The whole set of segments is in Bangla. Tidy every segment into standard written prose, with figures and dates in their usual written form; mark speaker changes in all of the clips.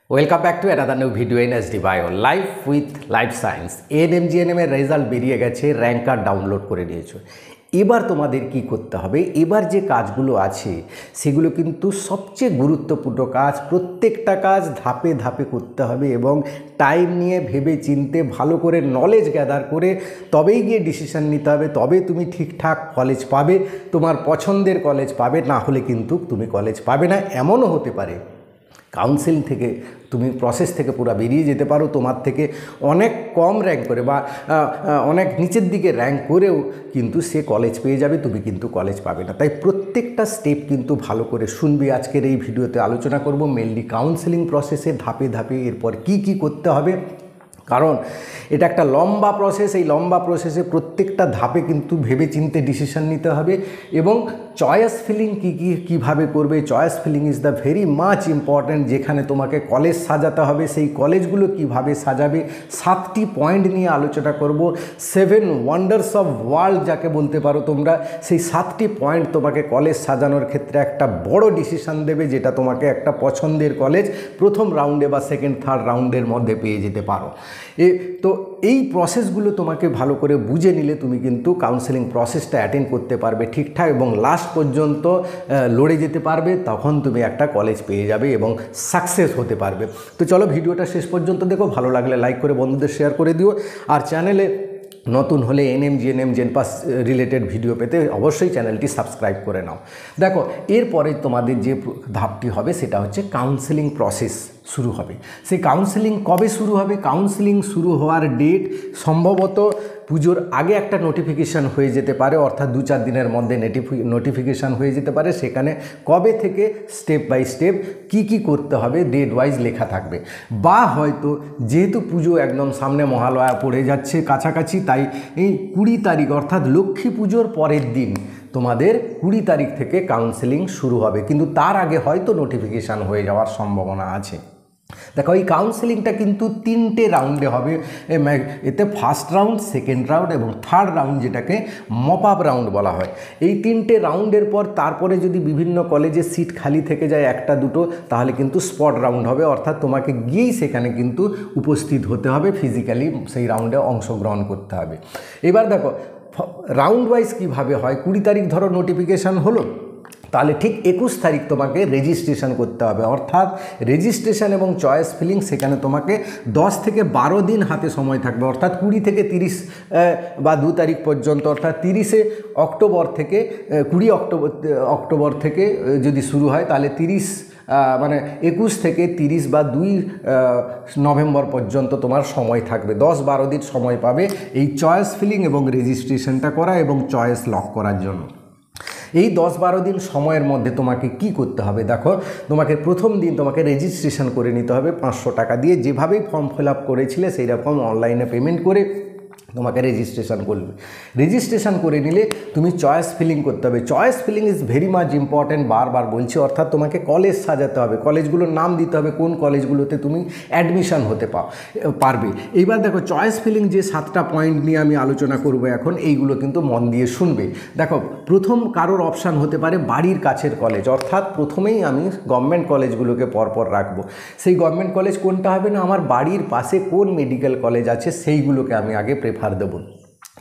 Speaker 1: Welcome back to another new video in SD bio life with life science. ANM এর রেজাল্ট বেরিয়ে গেছে, র্যাঙ্ক কার্ড ডাউনলোড করে নিয়েছো। এবার তোমাদের কি করতে হবে, এবার যে কাজগুলো আছে সেগুলো কিন্তু সবচেয়ে গুরুত্বপূর্ণ কাজ। প্রত্যেকটা কাজ ধাপে ধাপে করতে হবে এবং টাইম নিয়ে ভেবে চিনতে ভালো করে নলেজ গ্যাদার করে তবেই গিয়ে ডিসিশান নিতে হবে। তবে তুমি ঠিকঠাক কলেজ পাবে, তোমার পছন্দের কলেজ পাবে, না হলে কিন্তু তুমি কলেজ পাবে না। এমনও হতে পারে কাউন্সিলিং থেকে তুমি প্রসেস থেকে পুরো বেরিয়ে যেতে পারো, তোমার থেকে অনেক কম র্যাঙ্ক করে বা অনেক নিচের দিকে র্যাঙ্ক করেও কিন্তু সে কলেজ পেয়ে যাবে, তুমি কিন্তু কলেজ পাবে না। তাই প্রত্যেকটা স্টেপ কিন্তু ভালো করে শুনবি। আজকের এই ভিডিওতে আলোচনা করব মেনলি কাউন্সিলিং প্রসেসে ধাপে ধাপে এরপর কি করতে হবে, কারণ এটা একটা লম্বা প্রসেস। এই লম্বা প্রসেসে প্রত্যেকটা ধাপে কিন্তু ভেবে চিনতে ডিসিশন নিতে হবে এবং চয়েস ফিলিং কীভাবে করবে। Choice filling is the very much important. যেখানে তোমাকে কলেজ সাজাতে হবে, সেই কলেজগুলো কিভাবে সাজাবে 7টি পয়েন্ট নিয়ে আলোচনা করব। 7 ওয়ান্ডার্স অফ ওয়ার্ল্ড যাকে বলতে পারো তোমরা, সেই 7টি পয়েন্ট তোমাকে কলেজ সাজানোর ক্ষেত্রে একটা বড় ডিসিশন দেবে, যেটা তোমাকে একটা পছন্দের কলেজ প্রথম রাউন্ডে বা সেকেন্ড থার্ড রাউন্ডের মধ্যে পেয়ে যেতে পারো। তো এই প্রসেসগুলো তোমাকে ভালো করে বুঝে নিলে তুমি কিন্তু কাউন্সেলিং প্রসেসটা অ্যাটেন্ড করতে পারবে ঠিকঠাক এবং লাস্ট পর্যন্ত লড়ে যেতে পারবে। তখন তুমি একটা কলেজ পেয়ে যাবে এবং সাকসেস হতে পারবে। তো চলো ভিডিওটা শেষ পর্যন্ত দেখো, ভালো লাগলে লাইক করে বন্ধুদের শেয়ার করে দিও। আর চ্যানেলে নতুন হলে এনএম জেনপাস রিলেটেড ভিডিও পেতে অবশ্যই চ্যানেলটি সাবস্ক্রাইব করে নাও। দেখো, এরপরে তোমাদের যে ধাপটি হবে সেটা হচ্ছে কাউন্সেলিং প্রসেস শুরু হবে। সেই কাউন্সেলিং কবে শুরু হবে? কাউন্সেলিং শুরু হওয়ার ডেট সম্ভবত পুজোর আগে একটা নোটিফিকেশান হয়ে যেতে পারে, অর্থাৎ 2-4 দিনের মধ্যে নোটিফিকেশান হয়ে যেতে পারে। সেখানে কবে থেকে স্টেপ বাই স্টেপ কি করতে হবে ডেট ওয়াইজ লেখা থাকবে। বা হয়তো যেহেতু পুজো একদম সামনে মহালয়া পড়ে যাচ্ছে কাছাকাছি, তাই এই 20 তারিখ অর্থাৎ লক্ষ্মী পুজোর পরের দিন তোমাদের 20 তারিখ থেকে কাউন্সেলিং শুরু হবে, কিন্তু তার আগে হয়তো নোটিফিকেশান হয়ে যাওয়ার সম্ভাবনা আছে। দেখো, এই কাউন্সেলিংটা কিন্তু 3টে রাউন্ডে হবে। এতে ফার্স্ট রাউন্ড, সেকেন্ড রাউন্ড এবং থার্ড রাউন্ড, যেটাকে মপ আপ রাউন্ড বলা হয়। এই 3টে রাউন্ডের পর তারপরে যদি বিভিন্ন কলেজে সিট খালি থেকে যায় 1-2, তাহলে কিন্তু স্পট রাউন্ড হবে, অর্থাৎ তোমাকে গিয়েই সেখানে কিন্তু উপস্থিত হতে হবে, ফিজিক্যালি সেই রাউন্ডে অংশগ্রহণ করতে হবে। এবার দেখো রাউন্ড ওয়াইজ কীভাবে হয়। 20 তারিখ ধরো নোটিফিকেশান হলো, তাহলে ঠিক 21 তারিখ তোমাকে রেজিস্ট্রেশন করতে হবে, অর্থাৎ রেজিস্ট্রেশন এবং চয়েস ফিলিং সেখানে তোমাকে 10 থেকে 12 দিন হাতে সময় থাকবে, অর্থাৎ 20 থেকে 30 বা 2 তারিখ পর্যন্ত, অর্থাৎ 30 অক্টোবর থেকে 20 অক্টোবর থেকে যদি শুরু হয় তাহলে 21 থেকে 30 বা 2 নভেম্বর পর্যন্ত তোমার সময় থাকবে। 10-12 দিন সময় পাবে এই চয়েস ফিলিং এবং রেজিস্ট্রেশনটা করা এবং চয়েস লক করার জন্য। এই 10-12 দিন সময়ের মধ্যে তোমাকে কি করতে হবে? দেখো, তোমাকে প্রথম দিন তোমাকে রেজিস্ট্রেশন করে নিতে হবে 500 টাকা দিয়ে। যেভাবেই ফর্ম ফিল আপ করেছিলে সেই রকম অনলাইনে পেমেন্ট করে তোমাকে রেজিস্ট্রেশন করবে। রেজিস্ট্রেশন করে নিলে তুমি চয়েস ফিলিং করতে হবে। Choice filling is very much important, বারবার বলছি। অর্থাৎ তোমাকে কলেজ সাজাতে হবে, কলেজগুলোর নাম দিতে হবে, কোন কলেজগুলোতে তুমি অ্যাডমিশন হতে পারবে। এইবার দেখো, চয়েস ফিলিং যে 7টা পয়েন্ট নিয়ে আমি আলোচনা করব এখন, এইগুলো কিন্তু মন দিয়ে শুনবে। দেখো, প্রথম কারোর অপশান হতে পারে বাড়ির কাছের কলেজ, অর্থাৎ প্রথমেই আমি গভর্নমেন্ট কলেজগুলোকে পরপর রাখবো। সেই গভর্নমেন্ট কলেজ কোনটা হবে না, আমার বাড়ির পাশে কোন মেডিকেল কলেজ আছে সেইগুলোকে আমি আগে প্রেফার দেবো।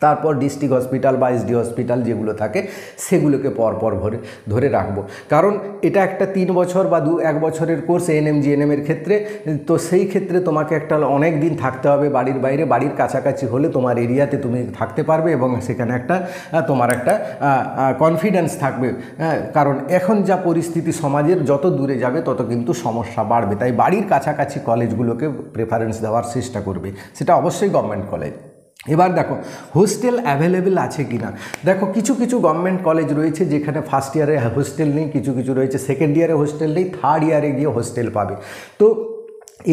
Speaker 1: তারপর ডিস্ট্রিক্ট হসপিটাল বা এসডি হসপিটাল যেগুলো থাকে সেগুলোকে পরপর ধরে রাখবো, কারণ এটা একটা 3 বছর বা 1 বছরের কোর্স এএনএম ক্ষেত্রে। তো সেই ক্ষেত্রে তোমাকে একটা অনেক দিন থাকতে হবে বাড়ির বাইরে। বাড়ির কাছাকাছি হলে তোমার এরিয়াতে তুমি থাকতে পারবে এবং সেখানে তোমার একটা কনফিডেন্স থাকবে। কারণ এখন যা পরিস্থিতি সমাজের, যত দূরে যাবে তত কিন্তু সমস্যা বাড়বে। তাই বাড়ির কাছাকাছি কলেজগুলোকে প্রেফারেন্স দেওয়ার চেষ্টা করবে, সেটা অবশ্যই গভর্নমেন্ট কলেজ। এবার দেখো, হোস্টেল অ্যাভেলেবেল আছে কি না। দেখো, কিছু গভর্নমেন্ট কলেজ রয়েছে যেখানে ফার্স্ট ইয়ারে হোস্টেল নেই, কিছু রয়েছে সেকেন্ড ইয়ারে হোস্টেল নেই, থার্ড ইয়ারে গিয়ে হোস্টেল পাবে। তো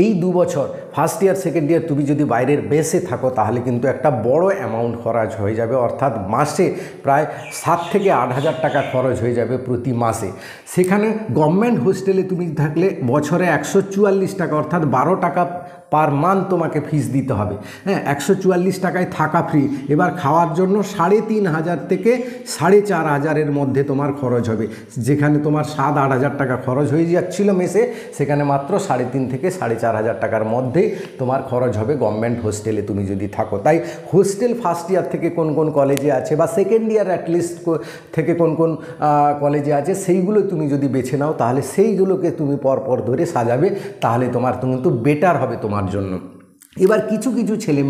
Speaker 1: এই 2 বছর ফার্স্ট ইয়ার সেকেন্ড ইয়ার তুমি যদি বাইরের বেসে থাকো তাহলে কিন্তু একটা বড় অ্যামাউন্ট খরচ হয়ে যাবে, অর্থাৎ মাসে প্রায় 7 থেকে 8 হাজার টাকা খরচ হয়ে যাবে প্রতি মাসে। সেখানে গভর্নমেন্ট হোস্টেলে তুমি থাকলে বছরে 144 টাকা অর্থাৎ 12 টাকা পার মান্থ তোমাকে ফিস দিতে হবে। হ্যাঁ, 144 টাকায় থাকা ফ্রি। এবার খাওয়ার জন্য 3,500 থেকে 4,500 মধ্যে তোমার খরচ হবে। যেখানে তোমার 7-8 হাজার টাকা খরচ হয়ে যাচ্ছিল মেসে, সেখানে মাত্র 3,500 থেকে 4,500 টাকার মধ্যেই তোমার খরচ হবে গভর্নমেন্ট হোস্টেলে তুমি যদি থাকো। তাই হোস্টেল ফার্স্ট ইয়ার থেকে কোন কোন কলেজে আছে বা সেকেন্ড ইয়ার অ্যাটলিস্ট থেকে কোন কোন কলেজে আছে সেইগুলো তুমি যদি বেছে নাও, তাহলে সেইগুলোকে তুমি পরপর ধরে সাজাবে, তাহলে তোমার কিন্তু বেটার হবে তোমার জন্য। এবার কিছু কিছু ছেলে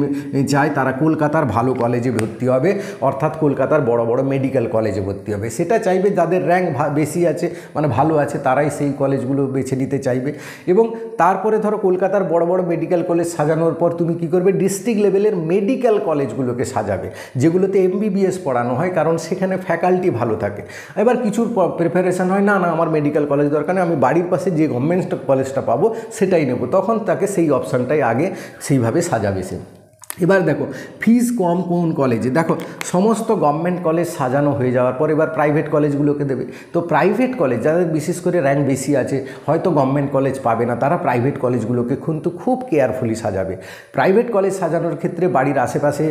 Speaker 1: চায় তারা কলকাতার ভালো কলেজে ভর্তি হবে, অর্থাৎ কলকাতার বড় বড় মেডিকেল কলেজে ভর্তি হবে। সেটা চাইবে যাদের র্যাঙ্ক বেশি আছে, মানে ভালো আছে, তারাই সেই কলেজগুলো বেছে নিতে চাইবে। এবং তারপরে ধরো কলকাতার বড় বড় মেডিকেল কলেজ সাজানোর পর তুমি কি করবে, ডিস্ট্রিক্ট লেভেলের মেডিকেল কলেজগুলোকে সাজাবে, যেগুলোতে MBBS পড়ানো হয়, কারণ সেখানে ফ্যাকাল্টি ভালো থাকে। এবার কিছুর প্রিপারেশান হয়, না না আমার মেডিকেল কলেজ দরকার নেই, আমি বাড়ির পাশে যে গভর্নমেন্ট কলেজটা পাবো সেটাই নেব, তখন তাকে সেই অপশানটাই আগে সেইভাবে সাজাবে সে। এবার দেখো ফিস কম কোন কলেজে, দেখো সমস্ত গভর্নমেন্ট কলেজ সাজানো হয়ে যাওয়ার পর এবার প্রাইভেট কলেজগুলোকে দেবে। তো প্রাইভেট কলেজ যাদের বিশেষ করে র্যাঙ্ক বেশি আছে, হয়তো গভর্নমেন্ট কলেজ পাবে না, তারা প্রাইভেট কলেজগুলোকে কিন্তু খুব কেয়ারফুলি সাজাবে। প্রাইভেট কলেজ সাজানোর ক্ষেত্রে বাড়ির আশেপাশে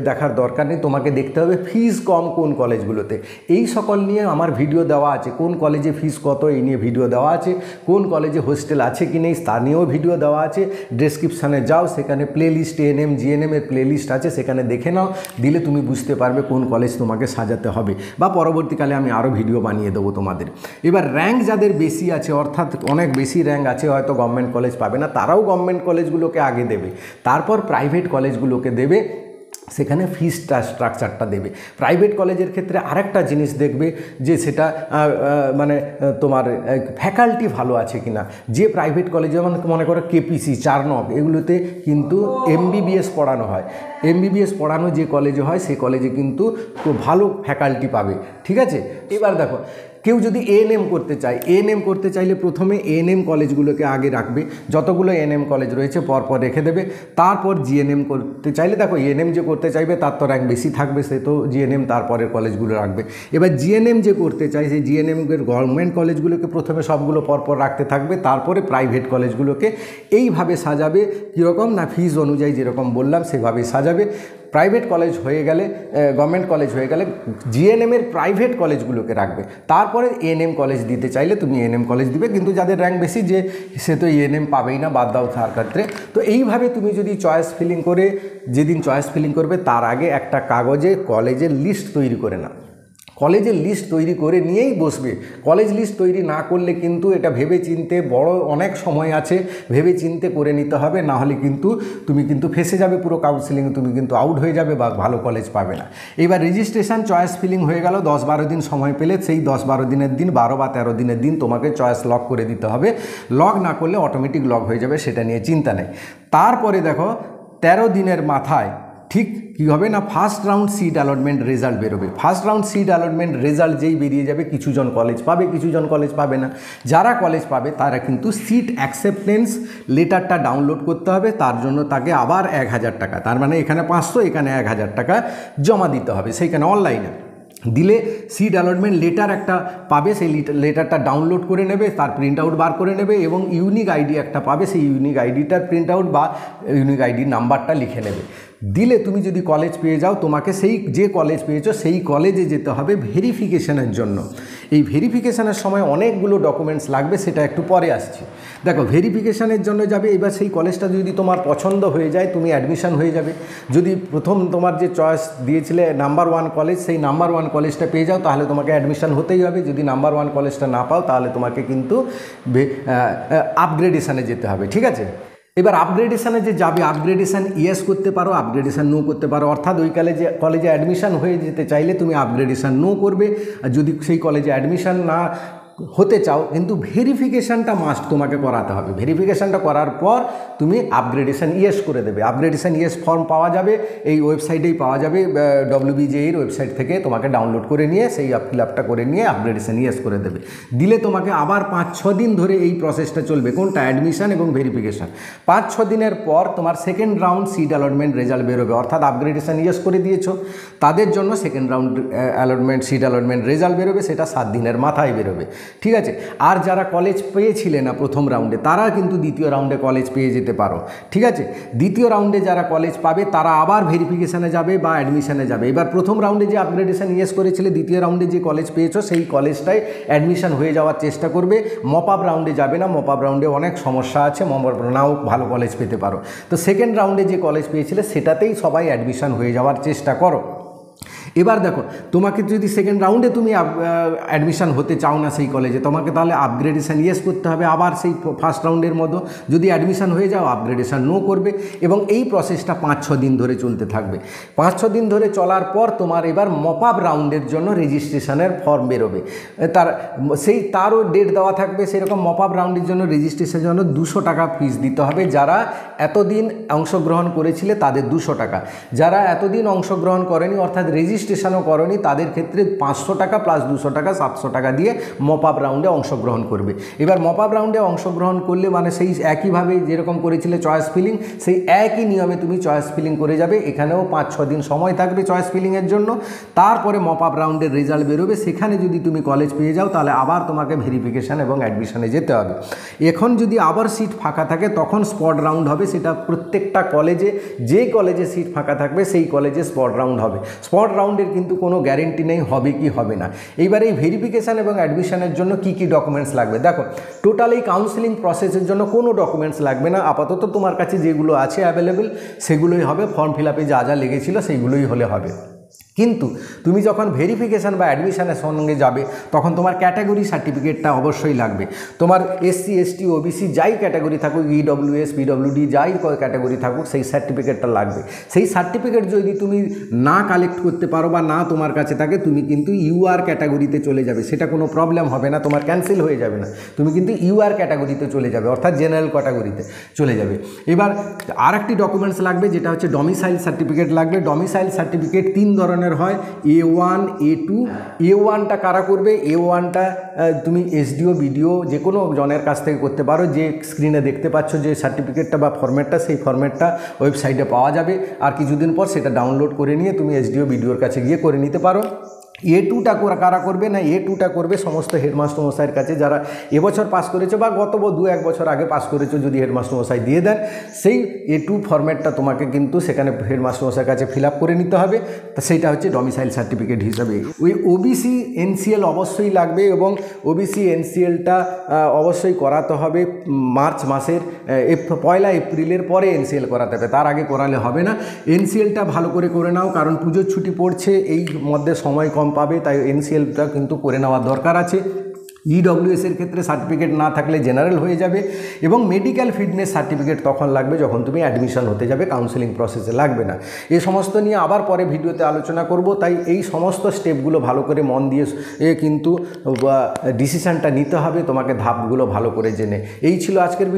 Speaker 1: দেখার দরকার নেই, তোমাকে দেখতে হবে ফিস কম কোন কলেজগুলোতে। এই সকল নিয়ে আমার ভিডিও দেওয়া আছে, কোন কলেজে ফিস কত এই নিয়ে ভিডিও দেওয়া আছে, কোন কলেজে হোস্টেল আছে কি নেই তা নিয়েও ভিডিও দেওয়া আছে। ডেসক্রিপশানে যাও, সেখানে প্লেলিস্ট ANM GNM এর প্লেলিস্ট আছে, সেখানে দেখে নাও, দিলে তুমি বুঝতে পারবে কোন কলেজ তোমাকে সাজাতে হবে, বা পরবর্তীকালে আমি আরও ভিডিও বানিয়ে দেবো তোমাদের। এবার র্যাঙ্ক যাদের বেশি আছে, অর্থাৎ অনেক বেশি র্যাঙ্ক আছে, হয়তো গভর্নমেন্ট কলেজ পাবে না, তারাও গভর্নমেন্ট কলেজগুলোকে আগে দেবে, তারপর প্রাইভেট কলেজগুলোকে দেবে, সেখানে ফিসটা স্ট্রাকচারটা দেবে। প্রাইভেট কলেজের ক্ষেত্রে আরেকটা জিনিস দেখবে যে সেটা মানে তোমার ফ্যাকাল্টি ভালো আছে কিনা। যে প্রাইভেট কলেজে যেমন মনে করো KPC, 4 নং, এগুলোতে কিন্তু MBBS পড়ানো হয়। MBBS পড়ানো যে কলেজে হয় সেই কলেজে কিন্তু খুব ভালো ফ্যাকাল্টি পাবে, ঠিক আছে। এবার দেখো কেউ যদি ANM করতে চায়, ANM করতে চাইলে প্রথমে ANM কলেজগুলোকে আগে রাখবে, যতগুলো ANM কলেজ রয়েছে পরপর রেখে দেবে। তারপর GNM করতে চাইলে, দেখো ANM যে করতে চাইবে তার তো র্যাঙ্ক বেশি থাকবে, সে তো GNM তারপরের কলেজগুলো রাখবে। এবার GNM যে করতে চাই, সেই GNM এর গভর্নমেন্ট কলেজগুলোকে প্রথমে সবগুলো পরপর রাখতে থাকবে, তারপরে প্রাইভেট কলেজগুলোকে এইভাবে সাজাবে। কীরকম না, ফিস অনুযায়ী যেরকম বললাম সেভাবেই সাজাবে। প্রাইভেট কলেজ হয়ে গেলে, গভর্নমেন্ট কলেজ হয়ে গেলে GNM এর প্রাইভেট কলেজগুলোকে রাখবে। তারপরে ANM কলেজ দিতে চাইলে তুমি ANM কলেজ দিবে, কিন্তু যাদের র্যাঙ্ক বেশি যে সে তো ANM পাবেই না, বাদ দাও তার ক্ষেত্রে। তো এইভাবে তুমি যদি চয়েস ফিলিং করে, যেদিন চয়েস ফিলিং করবে তার আগে একটা কাগজে কলেজের লিস্ট তৈরি করে নাও। কলেজের লিস্ট তৈরি করে নিয়েই বসবে। কলেজ লিস্ট তৈরি না করলে কিন্তু এটা ভেবে চিনতে, বড় অনেক সময় আছে, ভেবে চিনতে করে নিতে হবে, না হলে কিন্তু তুমি কিন্তু ফেসে যাবে পুরো কাউন্সিলিংয়ে, তুমি কিন্তু আউট হয়ে যাবে বা ভালো কলেজ পাবে না। এবার রেজিস্ট্রেশন চয়েস ফিলিং হয়ে গেল, 10-12 দিন সময় পেলে সেই 10-12 দিনের দিন, 12 বা 13 দিনের দিন তোমাকে চয়েস লক করে দিতে হবে। লক না করলে অটোমেটিক লক হয়ে যাবে, সেটা নিয়ে চিন্তা নেই। তারপরে দেখো 13 দিনের মাথায় ঠিক কী হবে না, first round seat allotment result বেরোবে। First round seat allotment result যেই বেরিয়ে যাবে, কিছুজন কলেজ পাবে, কিছুজন কলেজ পাবে না। যারা কলেজ পাবে তারা কিন্তু সিট অ্যাকসেপ্টেন্স লেটারটা ডাউনলোড করতে হবে, তার জন্য তাকে আবার 1,000 টাকা, তার মানে এখানে 500, এখানে 1,000 টাকা জমা দিতে হবে, সেইখানে অনলাইনে দিলে সিট অ্যালটমেন্ট লেটার একটা পাবে, সেই লেটারটা ডাউনলোড করে নেবে, তার প্রিন্ট আউট বার করে নেবে, এবং ইউনিক আইডি একটা পাবে, সেই ইউনিক আইডিটার প্রিন্ট আউট বা ইউনিক আইডির নাম্বারটা লিখে নেবে। দিলে তুমি যদি কলেজ পেয়ে যাও, তোমাকে সেই যে কলেজ পেয়েছো সেই কলেজে যেতে হবে ভেরিফিকেশনের জন্য। এই ভেরিফিকেশনের সময় অনেকগুলো ডকুমেন্টস লাগবে, সেটা একটু পরে আসছি। দেখো ভেরিফিকেশনের জন্য যাবে, এবার সেই কলেজটা যদি তোমার পছন্দ হয়ে যায় তুমি অ্যাডমিশন হয়ে যাবে। যদি প্রথম তোমার যে চয়েস দিয়েছিলে নাম্বার 1 কলেজ, সেই নাম্বার 1 কলেজটা পেয়ে যাও, তাহলে তোমাকে অ্যাডমিশন হতেই হবে। যদি নাম্বার 1 কলেজটা না পাও, তাহলে তোমাকে কিন্তু আপগ্রেডেশনে যেতে হবে, ঠিক আছে। এবার আপগ্রেডেশনে যে যাবে, আপগ্রেডেশন ইয়েস করতে পারো, আপগ্রেডেশন নো করতে পারো, অর্থাৎ ওই কলেজে অ্যাডমিশন হয়ে যেতে চাইলে তুমি আপগ্রেডেশন নো করবে, আর যদি সেই কলেজে অ্যাডমিশন না হতে চাও কিন্তু ভেরিফিকেশানটা মাস্ট তোমাকে করাতে হবে। ভেরিফিকেশানটা করার পর তুমি আপগ্রেডেশন ইয়েস করে দেবে। আপগ্রেডেশন ইয়েস ফর্ম পাওয়া যাবে এই ওয়েবসাইটেই পাওয়া যাবে, WBJEর ওয়েবসাইট থেকে তোমাকে ডাউনলোড করে নিয়ে সেই ফিল আপটা করে নিয়ে আপগ্রেডেশন ইয়েস করে দেবে। দিলে তোমাকে আবার 5-6 দিন ধরে এই প্রসেসটা চলবে, কোনটা, অ্যাডমিশন এবং ভেরিফিকেশান। 5-6 দিনের পর তোমার second round seat allotment result বেরোবে, অর্থাৎ আপগ্রেডেশন ইয়েস করে দিয়েছো তাদের জন্য second round allotment seat allotment result বেরোবে, সেটা 7 দিনের মাথায় বেরোবে। ঠিক আছে। আর যারা কলেজ পেয়েছিলে না প্রথম রাউন্ডে, তারা কিন্তু দ্বিতীয় রাউন্ডে কলেজ পেয়ে যেতে পারো। ঠিক আছে, দ্বিতীয় রাউন্ডে যারা কলেজ পাবে তারা আবার ভেরিফিকেশানে যাবে বা অ্যাডমিশানে যাবে। এবার প্রথম রাউন্ডে যে আপগ্রেডেশন ইয়েস করেছিলে, দ্বিতীয় রাউন্ডে যে কলেজ পেয়েছো সেই কলেজটায় অ্যাডমিশন হয়ে যাওয়ার চেষ্টা করবে। মপ আপ রাউন্ডে যাবে না, মপ আপ রাউন্ডে অনেক সমস্যা আছে, মপ আপ নাও ভালো কলেজ পেতে পারো। তো সেকেন্ড রাউন্ডে যে কলেজ পেয়েছিলে সেটাতেই সবাই অ্যাডমিশন হয়ে যাওয়ার চেষ্টা করো। এবার দেখো, তোমাকে যদি সেকেন্ড রাউন্ডে তুমি অ্যাডমিশন হতে চাও না সেই কলেজে, তোমাকে তাহলে আপগ্রেডেশন ইয়েস করতে হবে আবার সেই ফার্স্ট রাউন্ডের মতো। যদি অ্যাডমিশন হয়ে যাও, আপগ্রেডেশন নো করবে, এবং এই প্রসেসটা 5-6 দিন ধরে চলতে থাকবে। 5-6 দিন ধরে চলার পর তোমার এবার মপ আপ রাউন্ডের জন্য রেজিস্ট্রেশনের ফর্ম বেরোবে। তারও ডেট দেওয়া থাকবে। সেরকম মপ আপ রাউন্ডের জন্য রেজিস্ট্রেশনের জন্য 200 টাকা ফিস দিতে হবে। যারা এতদিন অংশগ্রহণ করেছিলে তাদের 200 টাকা, যারা এতদিন অংশগ্রহণ করেনি অর্থাৎ রেজিস্ট্রেশনও করনি তাদের ক্ষেত্রে 500 টাকা প্লাস 200 টাকা 700 টাকা দিয়ে মপ আপ রাউন্ডে অংশগ্রহণ করবে। এবার মপ আপ রাউন্ডে অংশগ্রহণ করলে মানে সেই একইভাবে যেরকম করেছিলে চয়েস ফিলিং, সেই একই নিয়মে তুমি চয়েস ফিলিং করে যাবে। এখানেও 5-6 দিন সময় থাকবে চয়েস ফিলিংয়ের জন্য। তারপরে মপ আপ রাউন্ডের রেজাল্ট বেরোবে। সেখানে যদি তুমি কলেজ পেয়ে যাও তাহলে আবার তোমাকে ভেরিফিকেশান এবং অ্যাডমিশনে যেতে হবে। এখন যদি আবার সিট ফাঁকা থাকে তখন স্পট রাউন্ড হবে। সেটা প্রত্যেকটা কলেজে, যে কলেজে সিট ফাঁকা থাকবে সেই কলেজে স্পট রাউন্ড হবে। স্পট রাউন্ডের কিন্তু কোনো গ্যারেন্টি নেই হবে কি হবে না। এইবার এই ভেরিফিকেশান এবং অ্যাডমিশনের জন্য কি কি ডকুমেন্টস লাগবে দেখো। টোটাল এই কাউন্সেলিং প্রসেসের জন্য কোনো ডকুমেন্টস লাগবে না। আপাতত তোমার কাছে যেগুলো আছে অ্যাভেলেবেল সেগুলোই হবে। ফর্ম ফিল আপে যা যা লেগেছিল সেইগুলোই হলে হবে। কিন্তু তুমি যখন ভেরিফিকেশান বা অ্যাডমিশনের সঙ্গে যাবে তখন তোমার ক্যাটাগরি সার্টিফিকেটটা অবশ্যই লাগবে। তোমার SC ST OBC যাই ক্যাটাগরি থাকুক, EWS PWD যাই ক্যাটাগরি থাকুক, সেই সার্টিফিকেটটা লাগবে। সেই সার্টিফিকেট যদি তুমি না কালেক্ট করতে পারো বা না তোমার কাছে থাকে, তুমি কিন্তু UR ক্যাটাগরিতে চলে যাবে। সেটা কোনো প্রবলেম হবে না, তোমার ক্যান্সেল হয়ে যাবে না। তুমি কিন্তু UR ক্যাটাগরিতে চলে যাবে, অর্থাৎ জেনারেল ক্যাটাগরিতে চলে যাবে। এবার আর একটি ডকুমেন্টস লাগবে, যেটা হচ্ছে ডমিসাইল সার্টিফিকেট লাগবে। ডমিসাইল সার্টিফিকেট 3 ধরনের হয়, A1 A2। A1টা কারা করবে? A1টা তুমি SDO BDO যে কোনো জনের কাছ থেকে করতে পারো। যে স্ক্রিনে দেখতে পাচ্ছ যে সার্টিফিকেটটা বা ফরম্যাটটা, সেই ফরম্যাটটা ওয়েবসাইটে পাওয়া যাবে। আর কিছুদিন পর সেটা ডাউনলোড করে নিয়ে তুমি SDO BDOর কাছে গিয়ে করে নিতে পারো। A2টা কারা করবে না, A2টা করবে সমস্ত হেডমাস্টার মশাইয়ের কাছে যারা এবছর পাস করেছো বা গত 2-1 বছর আগে পাস করেছো। যদি হেডমাস্টার মশাই দিয়ে দেন, সেই A2 ফরম্যাটটা তোমাকে কিন্তু সেখানে হেডমাস্টার মশাইয়ের কাছে ফিল আপ করে নিতে হবে। তা সেইটা হচ্ছে ডমিসাইল সার্টিফিকেট হিসাবে। ওই OBC NCL অবশ্যই লাগবে, এবং OBC NCLটা অবশ্যই করাতে হবে মার্চ মাসের 1 এপ্রিলের পরে NCL করাতে হবে, তার আগে করালে হবে না। NCLটা ভালো করে নাও, কারণ পুজোর ছুটি পড়ছে, এই মধ্যে সময় কম পাবে, তাই NCLটা কিন্তু করে নেওয়ার দরকার আছে। EWS এর ক্ষেত্রে সার্টিফিকেট না থাকলে জেনারেল হয়ে যাবে, এবং মেডিকেল ফিটনেস সার্টিফিকেট তখন লাগবে যখন তুমি অ্যাডমিশন হতে যাবে, কাউন্সেলিং প্রসেসে লাগবে না। এই সমস্ত নিয়ে আবার পরে ভিডিওতে আলোচনা করব। তাই এই সমস্ত স্টেপগুলো ভালো করে মন দিয়ে কিন্তু ডিসিশানটা নিতে হবে, তোমাকে ধাপগুলো ভালো করে জেনে। এই ছিল আজকের ভিডিও।